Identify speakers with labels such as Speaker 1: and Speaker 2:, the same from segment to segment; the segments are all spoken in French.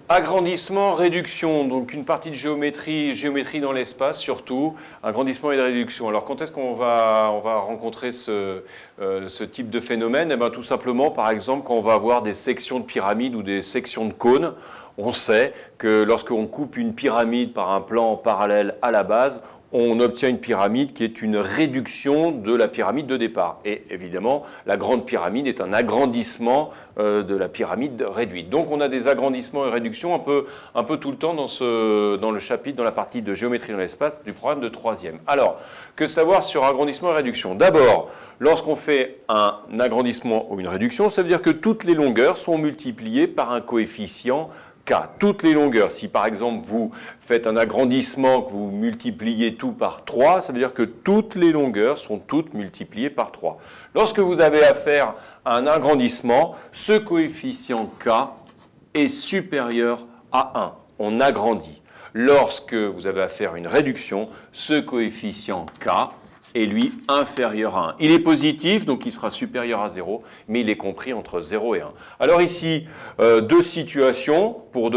Speaker 1: Agrandissement, réduction, donc une partie de géométrie dans l'espace surtout, agrandissement et de réduction. Alors quand est-ce qu'on va rencontrer ce type de phénomène? Eh bien, tout simplement, par exemple, quand on va avoir des sections de pyramides ou des sections de cônes, on sait que lorsqu'on coupe une pyramide par un plan parallèle à la base, on obtient une pyramide qui est une réduction de la pyramide de départ. Et évidemment, la grande pyramide est un agrandissement de la pyramide réduite. Donc on a des agrandissements et réductions un peu tout le temps dans le chapitre, dans la partie de géométrie dans l'espace du programme de 3e. Alors, que savoir sur agrandissement et réduction? D'abord, lorsqu'on fait un agrandissement ou une réduction, ça veut dire que toutes les longueurs sont multipliées par un coefficient K, toutes les longueurs. Si par exemple vous faites un agrandissement, que vous multipliez tout par 3, ça veut dire que toutes les longueurs sont toutes multipliées par 3. Lorsque vous avez affaire à un agrandissement, ce coefficient K est supérieur à 1. On agrandit. Lorsque vous avez affaire à une réduction, ce coefficient K est lui inférieur à 1. Il est positif, donc il sera supérieur à 0, mais il est compris entre 0 et 1. Alors ici, deux situations pour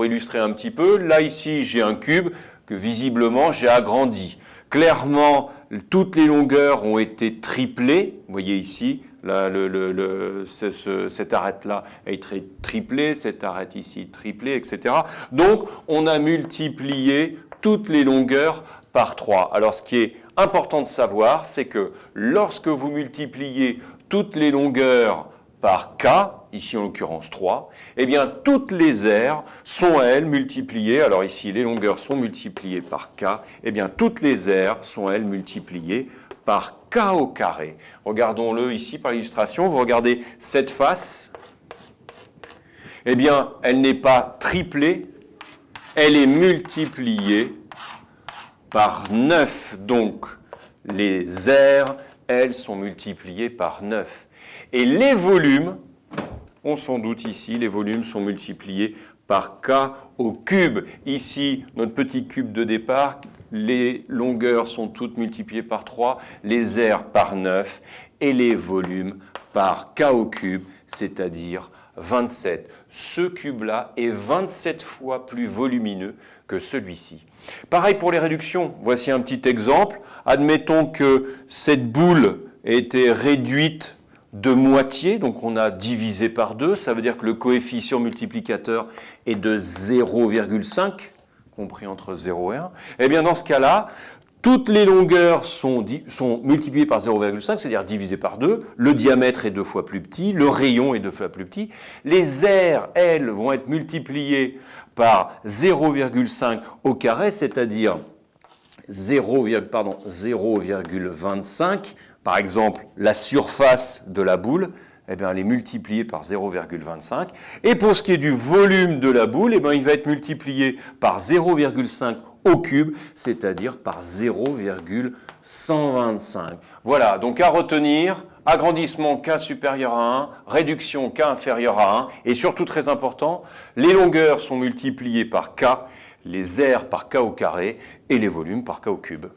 Speaker 1: illustrer un petit peu. Là, ici, j'ai un cube que visiblement j'ai agrandi. Clairement, toutes les longueurs ont été triplées. Vous voyez ici, là, cette arête-là a été triplée, cette arête ici triplée, etc. Donc, on a multiplié toutes les longueurs par 3. Alors, ce qui est important de savoir, c'est que lorsque vous multipliez toutes les longueurs par K, ici en l'occurrence 3, eh bien toutes les aires sont, elles, multipliées, alors ici les longueurs sont multipliées par K, eh bien toutes les aires sont, elles, multipliées par K au carré. Regardons-le ici par l'illustration, vous regardez cette face, eh bien elle n'est pas triplée, elle est multipliée par 9. Donc, les aires, elles, sont multipliées par 9. Et les volumes, on s'en doute ici, les volumes sont multipliés par K au cube. Ici, notre petit cube de départ, les longueurs sont toutes multipliées par 3, les aires par 9 et les volumes par K au cube, c'est-à-dire 27. Ce cube-là est 27 fois plus volumineux que celui-ci. Pareil pour les réductions. Voici un petit exemple. Admettons que cette boule ait été réduite de moitié, donc on a divisé par 2. Ça veut dire que le coefficient multiplicateur est de 0,5, compris entre 0 et 1. Eh bien, dans ce cas-là, toutes les longueurs sont multipliées par 0,5, c'est-à-dire divisées par 2. Le diamètre est 2 fois plus petit, le rayon est 2 fois plus petit. Les aires, elles, vont être multipliées par 0,5 au carré, c'est-à-dire 0,25. Par exemple, la surface de la boule, eh bien, elle est multipliée par 0,25. Et pour ce qui est du volume de la boule, eh bien, il va être multiplié par 0,5 au cube, c'est-à-dire par 0,125. Voilà, donc à retenir, agrandissement K supérieur à 1, réduction K inférieur à 1, et surtout très important, les longueurs sont multipliées par K, les aires par K au carré, et les volumes par K au cube.